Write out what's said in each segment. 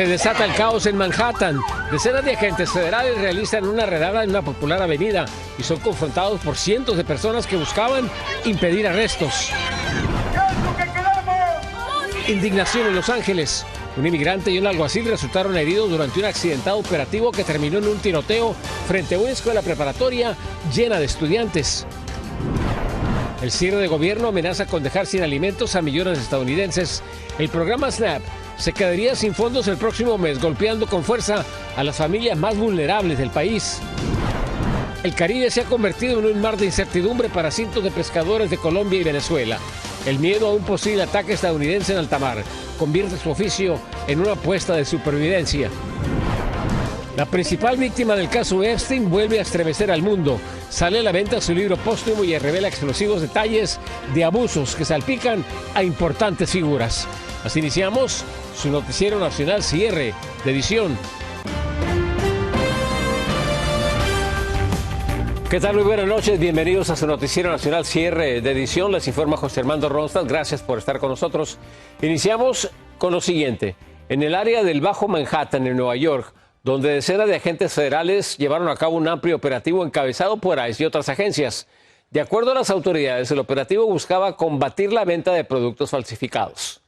Se desata el caos en Manhattan. Decenas de agentes federales realizan una redada en una popular avenida y son confrontados por cientos de personas que buscaban impedir arrestos. Indignación en Los Ángeles. Un inmigrante y un alguacil resultaron heridos durante un accidentado operativo que terminó en un tiroteo frente a una escuela preparatoria llena de estudiantes. El cierre de gobierno amenaza con dejar sin alimentos a millones de estadounidenses. El programa SNAP se quedaría sin fondos el próximo mes, golpeando con fuerza a las familias más vulnerables del país. El Caribe se ha convertido en un mar de incertidumbre para cientos de pescadores de Colombia y Venezuela. El miedo a un posible ataque estadounidense en alta mar convierte su oficio en una apuesta de supervivencia. La principal víctima del caso Epstein vuelve a estremecer al mundo. Sale a la venta su libro póstumo y revela explosivos detalles de abusos que salpican a importantes figuras. Así iniciamos su noticiero nacional cierre de edición. ¿Qué tal? Muy buenas noches. Bienvenidos a su noticiero nacional cierre de edición. Les informa José Armando Ronstadt. Gracias por estar con nosotros. Iniciamos con lo siguiente. En el área del Bajo Manhattan, en Nueva York, donde decenas de agentes federales llevaron a cabo un amplio operativo encabezado por ICE y otras agencias. De acuerdo a las autoridades, el operativo buscaba combatir la venta de productos falsificados.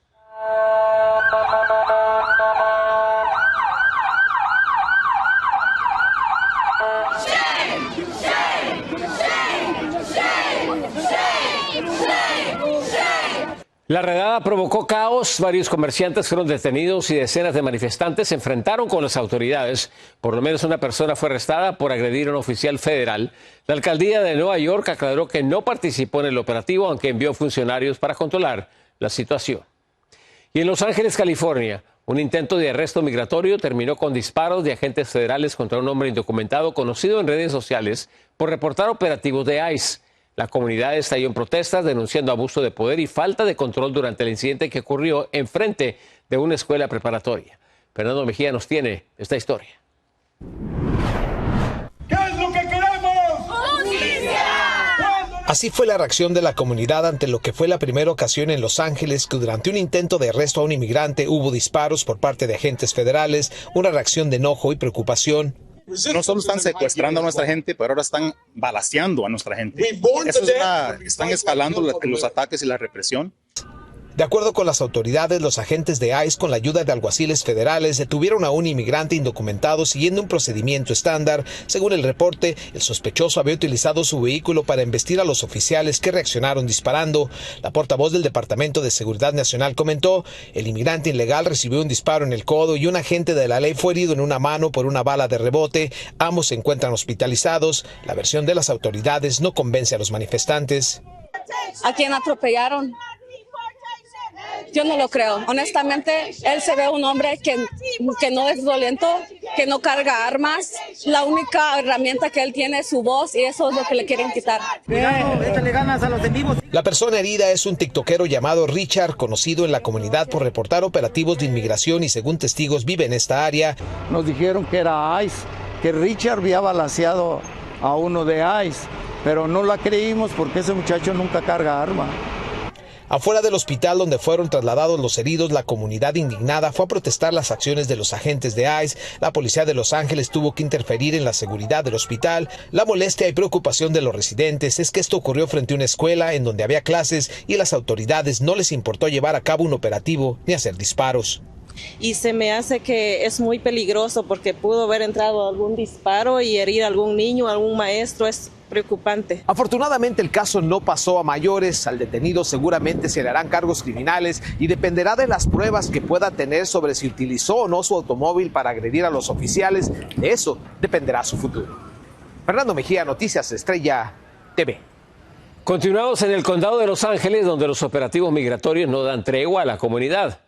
La redada provocó caos, varios comerciantes fueron detenidos y decenas de manifestantes se enfrentaron con las autoridades. Por lo menos una persona fue arrestada por agredir a un oficial federal. La alcaldía de Nueva York aclaró que no participó en el operativo, aunque envió funcionarios para controlar la situación. Y en Los Ángeles, California, un intento de arresto migratorio terminó con disparos de agentes federales contra un hombre indocumentado conocido en redes sociales por reportar operativos de ICE. La comunidad estalló en protestas denunciando abuso de poder y falta de control durante el incidente que ocurrió enfrente de una escuela preparatoria. Fernando Mejía nos tiene esta historia. ¿Qué es lo que queremos? ¡Justicia! Así fue la reacción de la comunidad ante lo que fue la primera ocasión en Los Ángeles que durante un intento de arresto a un inmigrante hubo disparos por parte de agentes federales, una reacción de enojo y preocupación. No solo están secuestrando a nuestra gente, pero ahora están balaceando a nuestra gente. Están escalando los ataques y la represión. De acuerdo con las autoridades, los agentes de ICE, con la ayuda de alguaciles federales, detuvieron a un inmigrante indocumentado siguiendo un procedimiento estándar. Según el reporte, el sospechoso había utilizado su vehículo para embestir a los oficiales que reaccionaron disparando. La portavoz del Departamento de Seguridad Nacional comentó: el inmigrante ilegal recibió un disparo en el codo y un agente de la ley fue herido en una mano por una bala de rebote. Ambos se encuentran hospitalizados. La versión de las autoridades no convence a los manifestantes. ¿A quién atropellaron? Yo no lo creo. Honestamente, él se ve un hombre que no es violento, que no carga armas. La única herramienta que él tiene es su voz y eso es lo que le quieren quitar. Échale ganas a los en vivos. La persona herida es un tiktokero llamado Richard, conocido en la comunidad por reportar operativos de inmigración y según testigos vive en esta área. Nos dijeron que era ICE, que Richard había balaceado a uno de ICE, pero no la creímos porque ese muchacho nunca carga arma. Afuera del hospital donde fueron trasladados los heridos, la comunidad indignada fue a protestar las acciones de los agentes de ICE. La policía de Los Ángeles tuvo que interferir en la seguridad del hospital. La molestia y preocupación de los residentes es que esto ocurrió frente a una escuela en donde había clases y a las autoridades no les importó llevar a cabo un operativo ni hacer disparos. Y se me hace que es muy peligroso porque pudo haber entrado algún disparo y herir a algún niño, a algún maestro. Es preocupante. Afortunadamente el caso no pasó a mayores. Al detenido seguramente se le harán cargos criminales y dependerá de las pruebas que pueda tener sobre si utilizó o no su automóvil para agredir a los oficiales. De eso dependerá su futuro. Fernando Mejía, Noticias Estrella TV. Continuamos en el condado de Los Ángeles, donde los operativos migratorios no dan tregua a la comunidad.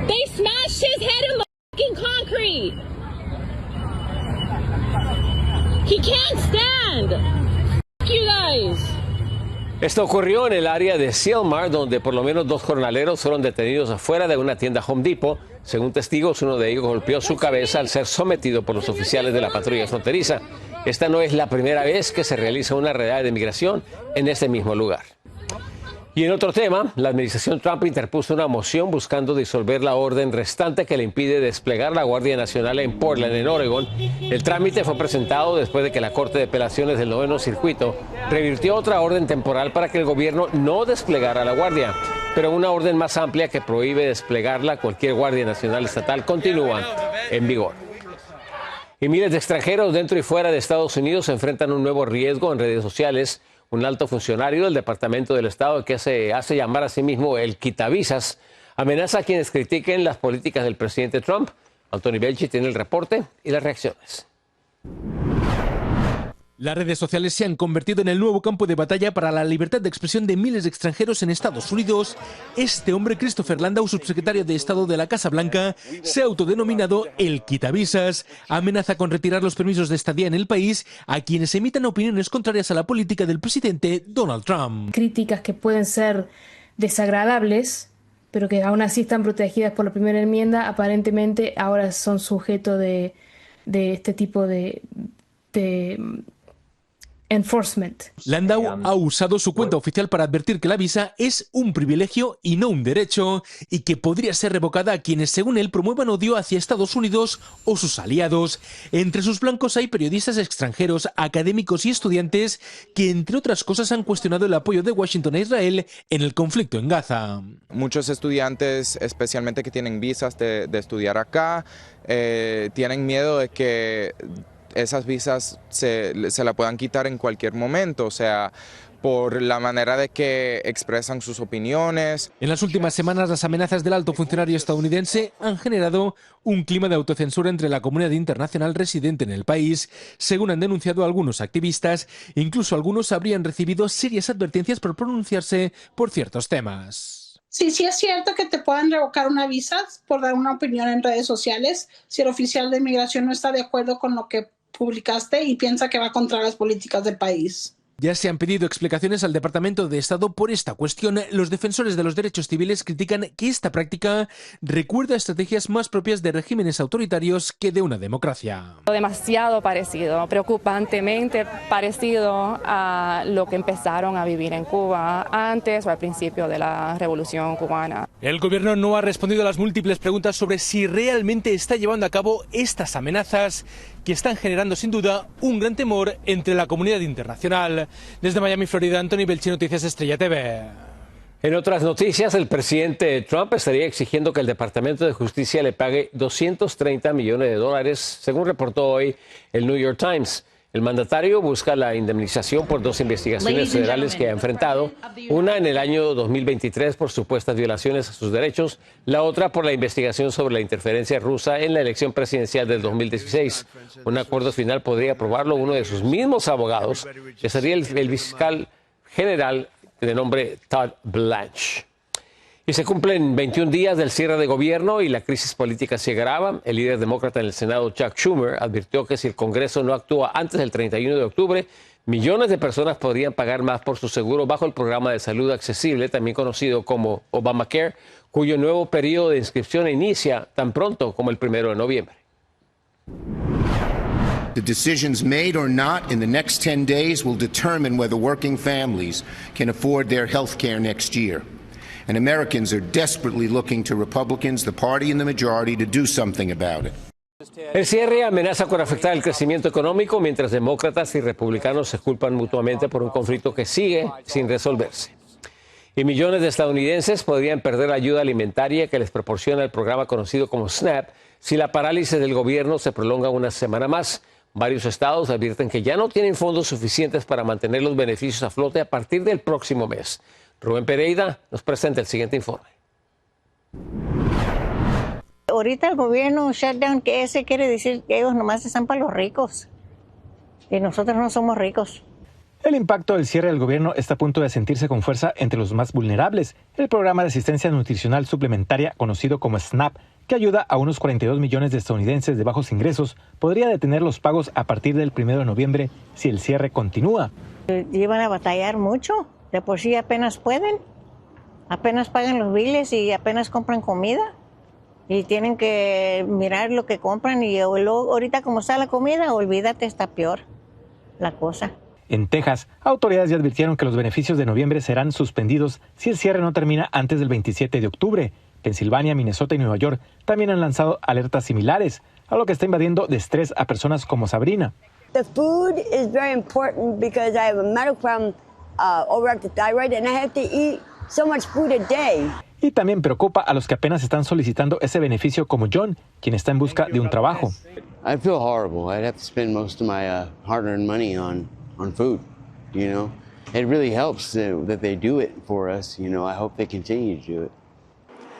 They smashed his head in the fucking concrete. He can't stand. Fuck you guys. Esto ocurrió en el área de Silmar, donde por lo menos 2 jornaleros fueron detenidos afuera de una tienda Home Depot. Según testigos, uno de ellos golpeó su cabeza al ser sometido por los oficiales de la patrulla fronteriza. Esta no es la primera vez que se realiza una redada de migración en este mismo lugar. Y en otro tema, la administración Trump interpuso una moción buscando disolver la orden restante que le impide desplegar la Guardia Nacional en Portland, en Oregon. El trámite fue presentado después de que la Corte de Apelaciones del 9º Circuito revirtió otra orden temporal para que el gobierno no desplegara la Guardia. Pero una orden más amplia que prohíbe desplegarla, cualquier Guardia Nacional estatal, continúa en vigor. Y miles de extranjeros dentro y fuera de Estados Unidos se enfrentan a un nuevo riesgo en redes sociales. Un alto funcionario del Departamento del Estado, que se hace llamar a sí mismo el quitavisas, amenaza a quienes critiquen las políticas del presidente Trump. Anthony Belchi tiene el reporte y las reacciones. Las redes sociales se han convertido en el nuevo campo de batalla para la libertad de expresión de miles de extranjeros en Estados Unidos. Este hombre, Christopher Landau, subsecretario de Estado de la Casa Blanca, se ha autodenominado el quitavisas. Amenaza con retirar los permisos de estadía en el país a quienes emitan opiniones contrarias a la política del presidente Donald Trump. Críticas que pueden ser desagradables, pero que aún así están protegidas por la primera enmienda, aparentemente ahora son sujeto de este tipo de enforcement. Landau ha usado su cuenta oficial para advertir que la visa es un privilegio y no un derecho, y que podría ser revocada a quienes, según él, promuevan odio hacia Estados Unidos o sus aliados. Entre sus blancos hay periodistas extranjeros, académicos y estudiantes que, entre otras cosas, han cuestionado el apoyo de Washington a Israel en el conflicto en Gaza. Muchos estudiantes, especialmente que tienen visas de estudiar acá, tienen miedo de que esas visas se la puedan quitar en cualquier momento, o sea, por la manera de que expresan sus opiniones. En las últimas semanas, las amenazas del alto funcionario estadounidense han generado un clima de autocensura entre la comunidad internacional residente en el país. Según han denunciado algunos activistas, incluso algunos habrían recibido serias advertencias por pronunciarse por ciertos temas. Sí es cierto que te puedan revocar una visa por dar una opinión en redes sociales si el oficial de inmigración no está de acuerdo con lo que publicaste y piensa que va contra las políticas del país. Ya se han pedido explicaciones al Departamento de Estado por esta cuestión. Los defensores de los derechos civiles critican que esta práctica recuerda estrategias más propias de regímenes autoritarios que de una democracia. Demasiado parecido, preocupantemente parecido a lo que empezaron a vivir en Cuba antes o al principio de la Revolución Cubana. El gobierno no ha respondido a las múltiples preguntas sobre si realmente está llevando a cabo estas amenazas que están generando sin duda un gran temor entre la comunidad internacional. Desde Miami, Florida, Anthony Belchi, Noticias Estrella TV. En otras noticias, el presidente Trump estaría exigiendo que el Departamento de Justicia le pague $230 millones, según reportó hoy el New York Times. El mandatario busca la indemnización por dos investigaciones federales que ha enfrentado, una en el año 2023 por supuestas violaciones a sus derechos, la otra por la investigación sobre la interferencia rusa en la elección presidencial del 2016. Un acuerdo final podría aprobarlo uno de sus mismos abogados, que sería el fiscal general de nombre Todd Blanche. Y se cumplen 21 días del cierre de gobierno y la crisis política se agrava. El líder demócrata en el Senado, Chuck Schumer, advirtió que si el Congreso no actúa antes del 31 de octubre, millones de personas podrían pagar más por su seguro bajo el programa de salud accesible, también conocido como Obamacare, cuyo nuevo periodo de inscripción inicia tan pronto como el 1 de noviembre. The decisions made or not in the next 10 days will determine whether working families can afford their health care next year. And Americans are desperately looking to Republicans, the party in the majority, to do something about it. El cierre amenaza con afectar el crecimiento económico mientras demócratas y republicanos se culpan mutuamente por un conflicto que sigue sin resolverse. Y millones de estadounidenses podrían perder la ayuda alimentaria que les proporciona el programa conocido como SNAP si la parálisis del gobierno se prolonga una semana más. Varios estados advierten que ya no tienen fondos suficientes para mantener los beneficios a flote a partir del próximo mes. Rubén Pereira nos presenta el siguiente informe. Ahorita el gobierno shutdown, que ese quiere decir que ellos nomás están para los ricos y nosotros no somos ricos. El impacto del cierre del gobierno está a punto de sentirse con fuerza entre los más vulnerables. El programa de asistencia nutricional suplementaria, conocido como SNAP, que ayuda a unos 42 millones de estadounidenses de bajos ingresos, podría detener los pagos a partir del 1 de noviembre si el cierre continúa. Llevan a batallar mucho. De por sí apenas pueden, apenas pagan los biles y apenas compran comida y tienen que mirar lo que compran y luego, ahorita como está la comida, olvídate, está peor la cosa. En Texas, autoridades ya advirtieron que los beneficios de noviembre serán suspendidos si el cierre no termina antes del 27 de octubre. Pensilvania, Minnesota y Nueva York también han lanzado alertas similares, algo que está invadiendo de estrés a personas como Sabrina. The food is very important because I have a medical problem, overactive thyroid, and I have to eat so much food a day. Y también preocupa a los que apenas están solicitando ese beneficio, como John, quien está en busca de un trabajo. I feel horrible. I'd have to spend most of my hard-earned money on food, you know. It really helps that they do it for us, you know. I hope they continue to do it.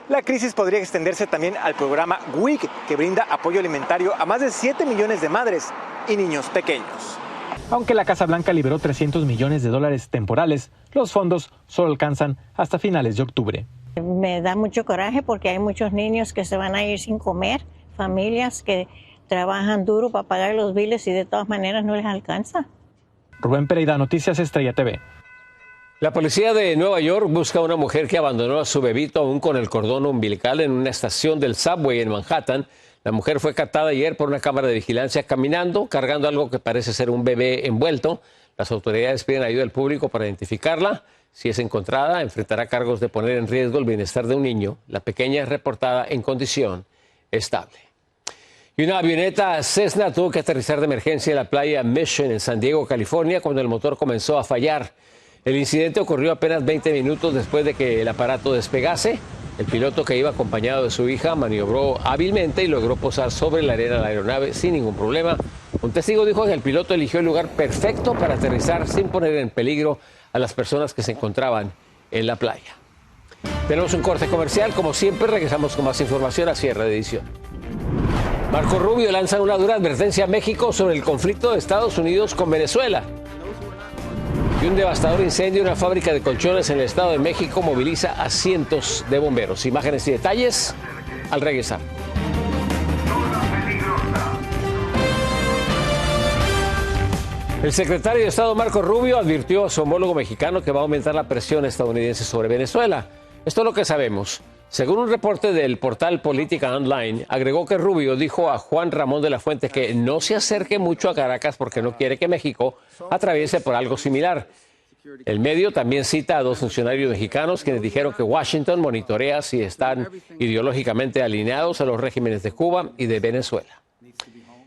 La crisis podría extenderse también al programa WIC, que brinda apoyo alimentario a más de 7 millones de madres y niños pequeños. Aunque la Casa Blanca liberó $300 millones temporales, los fondos solo alcanzan hasta finales de octubre. Me da mucho coraje porque hay muchos niños que se van a ir sin comer, familias que trabajan duro para pagar los biles y de todas maneras no les alcanza. Rubén Pereira, Noticias Estrella TV. La policía de Nueva York busca a una mujer que abandonó a su bebito aún con el cordón umbilical en una estación del subway en Manhattan. La mujer fue captada ayer por una cámara de vigilancia caminando, cargando algo que parece ser un bebé envuelto. Las autoridades piden ayuda al público para identificarla. Si es encontrada, enfrentará cargos de poner en riesgo el bienestar de un niño. La pequeña es reportada en condición estable. Y una avioneta Cessna tuvo que aterrizar de emergencia en la playa Mission en San Diego, California, cuando el motor comenzó a fallar. El incidente ocurrió apenas 20 minutos después de que el aparato despegase. El piloto, que iba acompañado de su hija, maniobró hábilmente y logró posar sobre la arena de la aeronave sin ningún problema. Un testigo dijo que el piloto eligió el lugar perfecto para aterrizar sin poner en peligro a las personas que se encontraban en la playa. Tenemos un corte comercial. Como siempre, regresamos con más información a cierre de edición. Marco Rubio lanza una dura advertencia a México sobre el conflicto de Estados Unidos con Venezuela. Y un devastador incendio en una fábrica de colchones en el Estado de México moviliza a cientos de bomberos. Imágenes y detalles al regresar. El secretario de Estado Marco Rubio advirtió a su homólogo mexicano que va a aumentar la presión estadounidense sobre Venezuela. Esto es lo que sabemos. Según un reporte del portal Política Online, agregó que Rubio dijo a Juan Ramón de la Fuente que no se acerque mucho a Caracas porque no quiere que México atraviese por algo similar. El medio también cita a dos funcionarios mexicanos quienes dijeron que Washington monitorea si están ideológicamente alineados a los regímenes de Cuba y de Venezuela.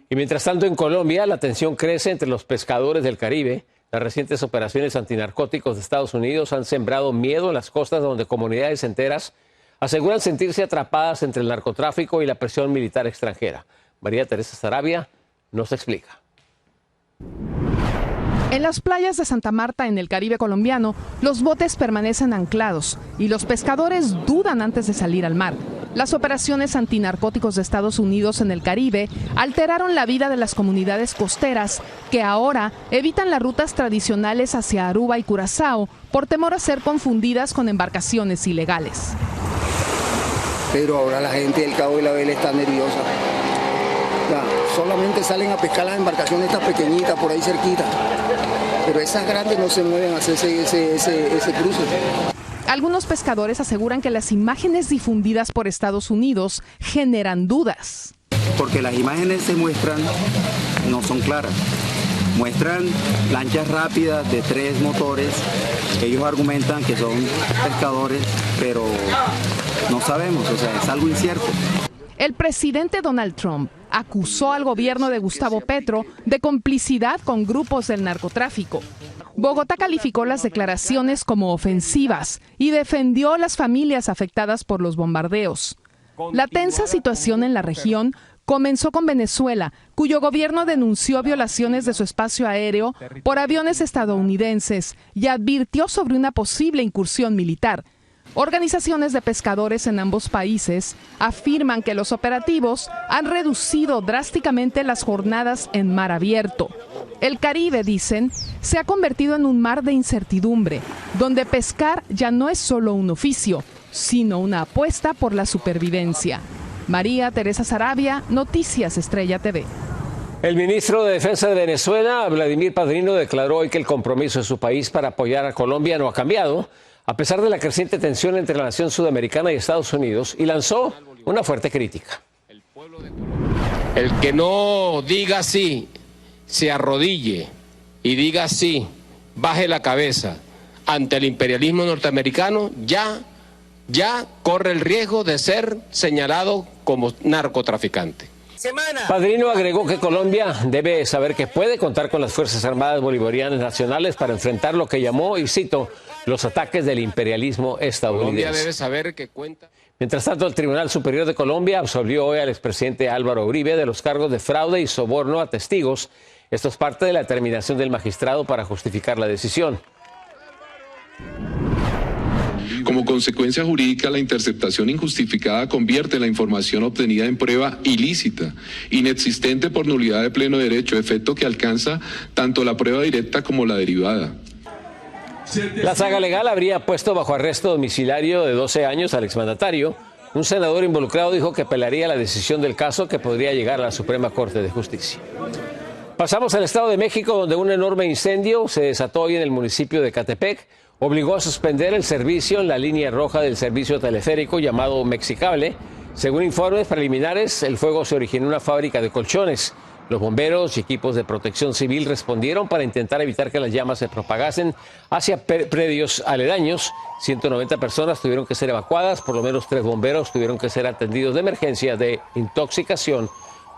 Y mientras tanto, en Colombia, la tensión crece entre los pescadores del Caribe. Las recientes operaciones antinarcóticos de Estados Unidos han sembrado miedo en las costas, donde comunidades enteras aseguran sentirse atrapadas entre el narcotráfico y la presión militar extranjera. María Teresa Sarabia nos explica. En las playas de Santa Marta, en el Caribe colombiano, los botes permanecen anclados y los pescadores dudan antes de salir al mar. Las operaciones antinarcóticos de Estados Unidos en el Caribe alteraron la vida de las comunidades costeras que ahora evitan las rutas tradicionales hacia Aruba y Curazao por temor a ser confundidas con embarcaciones ilegales. Pero ahora la gente del Cabo de la Vela está nerviosa. Solamente salen a pescar las embarcaciones estas pequeñitas por ahí cerquita, pero esas grandes no se mueven a hacer ese cruce. Algunos pescadores aseguran que las imágenes difundidas por Estados Unidos generan dudas. Porque las imágenes se muestran, no son claras. Muestran lanchas rápidas de 3 motores. Ellos argumentan que son pescadores, pero no sabemos, o sea, es algo incierto. El presidente Donald Trump acusó al gobierno de Gustavo Petro de complicidad con grupos del narcotráfico. Bogotá calificó las declaraciones como ofensivas y defendió a las familias afectadas por los bombardeos. La tensa situación en la región comenzó con Venezuela, cuyo gobierno denunció violaciones de su espacio aéreo por aviones estadounidenses y advirtió sobre una posible incursión militar. Organizaciones de pescadores en ambos países afirman que los operativos han reducido drásticamente las jornadas en mar abierto. El Caribe, dicen, se ha convertido en un mar de incertidumbre, donde pescar ya no es solo un oficio, sino una apuesta por la supervivencia. María Teresa Sarabia, Noticias Estrella TV. El ministro de Defensa de Venezuela, Vladimir Padrino, declaró hoy que el compromiso de su país para apoyar a Colombia no ha cambiado, a pesar de la creciente tensión entre la nación sudamericana y Estados Unidos, y lanzó una fuerte crítica. El que no diga sí, se arrodille y diga sí baje la cabeza ante el imperialismo norteamericano, ya corre el riesgo de ser señalado como narcotraficante. Padrino agregó que Colombia debe saber que puede contar con las Fuerzas Armadas Bolivarianas Nacionales para enfrentar lo que llamó, y cito, los ataques del imperialismo estadounidense. Colombia debe saber que cuenta. Mientras tanto, el Tribunal Superior de Colombia absolvió hoy al expresidente Álvaro Uribe de los cargos de fraude y soborno a testigos. Esto es parte de la determinación del magistrado para justificar la decisión. Como consecuencia jurídica, la interceptación injustificada convierte la información obtenida en prueba ilícita, inexistente por nulidad de pleno derecho, efecto que alcanza tanto la prueba directa como la derivada. La saga legal habría puesto bajo arresto domiciliario de 12 años al exmandatario. Un senador involucrado dijo que apelaría la decisión del caso, que podría llegar a la Suprema Corte de Justicia. Pasamos al Estado de México, donde un enorme incendio se desató hoy en el municipio de Ecatepec. Obligó a suspender el servicio en la línea roja del servicio teleférico llamado Mexicable. Según informes preliminares, el fuego se originó en una fábrica de colchones. Los bomberos y equipos de protección civil respondieron para intentar evitar que las llamas se propagasen hacia predios aledaños. 190 personas tuvieron que ser evacuadas, por lo menos 3 bomberos tuvieron que ser atendidos de emergencia de intoxicación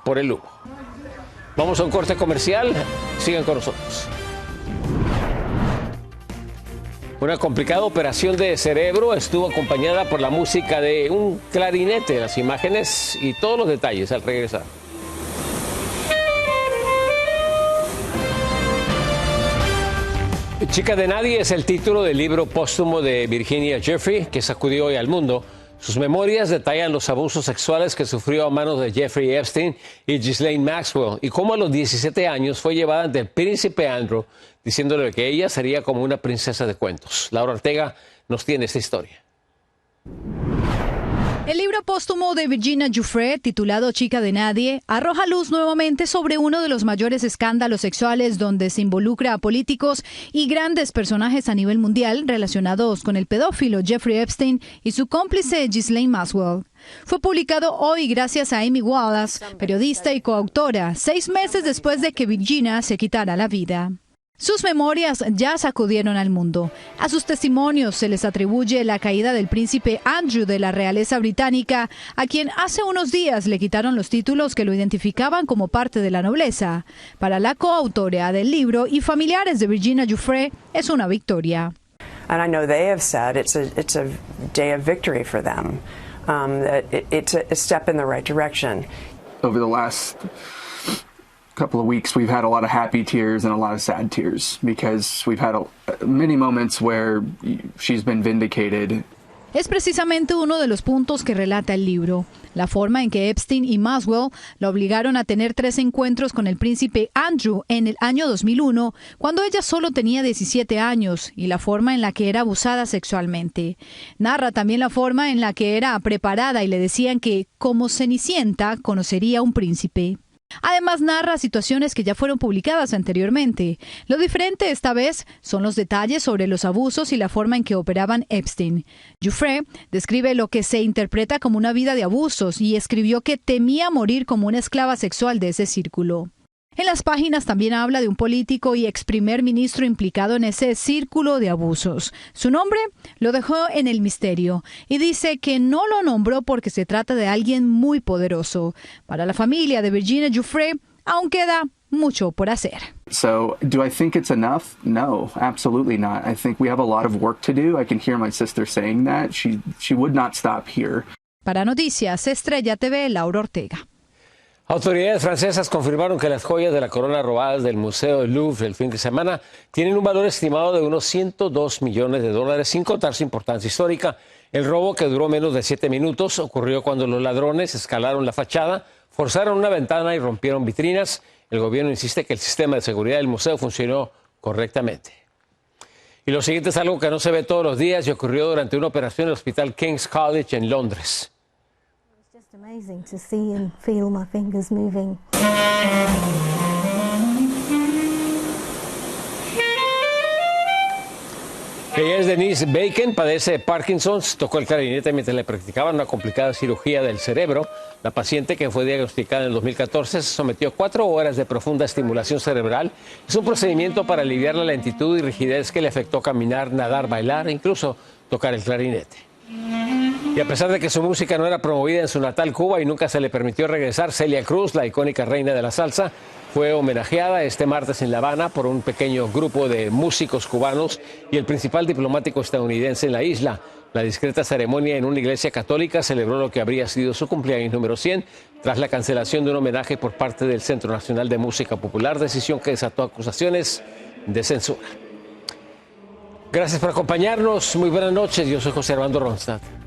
por el humo. Vamos a un corte comercial, sigan con nosotros. Una complicada operación de cerebro estuvo acompañada por la música de un clarinete. Las imágenes y todos los detalles al regresar. Chica de nadie es el título del libro póstumo de Virginia Giuffre, que sacudió hoy al mundo. Sus memorias detallan los abusos sexuales que sufrió a manos de Jeffrey Epstein y Ghislaine Maxwell, y cómo a los 17 años fue llevada ante el príncipe Andrew, diciéndole que ella sería como una princesa de cuentos. Laura Ortega nos tiene esta historia. El libro póstumo de Virginia Giuffre, titulado Chica de Nadie, arroja luz nuevamente sobre uno de los mayores escándalos sexuales donde se involucra a políticos y grandes personajes a nivel mundial relacionados con el pedófilo Jeffrey Epstein y su cómplice Ghislaine Maxwell. Fue publicado hoy gracias a Amy Wallace, periodista y coautora, 6 meses después de que Virginia se quitara la vida. Sus memorias ya sacudieron al mundo. A sus testimonios se les atribuye la caída del príncipe Andrew de la realeza británica, a quien hace unos días le quitaron los títulos que lo identificaban como parte de la nobleza. Para la coautora del libro y familiares de Virginia Giuffre, es una victoria. And I know they have said it's a day of victory for them. It's a step in the right direction. Over the last couple of weeks, we've had a lot of happy tears and a lot of sad tears because we've had many moments where she's been vindicated. Es precisamente uno de los puntos que relata el libro, la forma en que Epstein y Maxwell la obligaron a tener 3 encuentros con el príncipe Andrew en el año 2001, cuando ella solo tenía 17 años, y la forma en la que era abusada sexualmente. Narra también la forma en la que era preparada y le decían que, como Cenicienta, conocería a un príncipe. Además, narra situaciones que ya fueron publicadas anteriormente. Lo diferente esta vez son los detalles sobre los abusos y la forma en que operaban Epstein. Giuffre describe lo que se interpreta como una vida de abusos y escribió que temía morir como una esclava sexual de ese círculo. En las páginas también habla de un político y ex primer ministro implicado en ese círculo de abusos. Su nombre lo dejó en el misterio y dice que no lo nombró porque se trata de alguien muy poderoso. Para la familia de Virginia Giuffre, aún queda mucho por hacer. So, do I think it's enough? No, absolutely not. I think we have a lot of work to do. I can hear my sister saying that. She would not stop here. Para Noticias Estrella TV, Laura Ortega. Autoridades francesas confirmaron que las joyas de la corona robadas del Museo del Louvre el fin de semana tienen un valor estimado de unos $102 millones, sin contar su importancia histórica. El robo, que duró menos de 7 minutos, ocurrió cuando los ladrones escalaron la fachada, forzaron una ventana y rompieron vitrinas. El gobierno insiste que el sistema de seguridad del museo funcionó correctamente. Y lo siguiente es algo que no se ve todos los días y ocurrió durante una operación en el Hospital King's College en Londres. It's amazing to see and feel my fingers moving. Ella es Denise Bacon, padece de Parkinson's, tocó el clarinete mientras le practicaban una complicada cirugía del cerebro. La paciente, que fue diagnosticada en el 2014, se sometió a 4 horas de profunda estimulación cerebral. Es un procedimiento para aliviar la lentitud y rigidez que le afectó caminar, nadar, bailar e incluso tocar el clarinete. Y a pesar de que su música no era promovida en su natal Cuba y nunca se le permitió regresar, Celia Cruz, la icónica reina de la salsa, fue homenajeada este martes en La Habana por un pequeño grupo de músicos cubanos y el principal diplomático estadounidense en la isla. La discreta ceremonia en una iglesia católica celebró lo que habría sido su cumpleaños número 100 tras la cancelación de un homenaje por parte del Centro Nacional de Música Popular, decisión que desató acusaciones de censura. Gracias por acompañarnos. Muy buenas noches. Yo soy José Armando Ronstadt.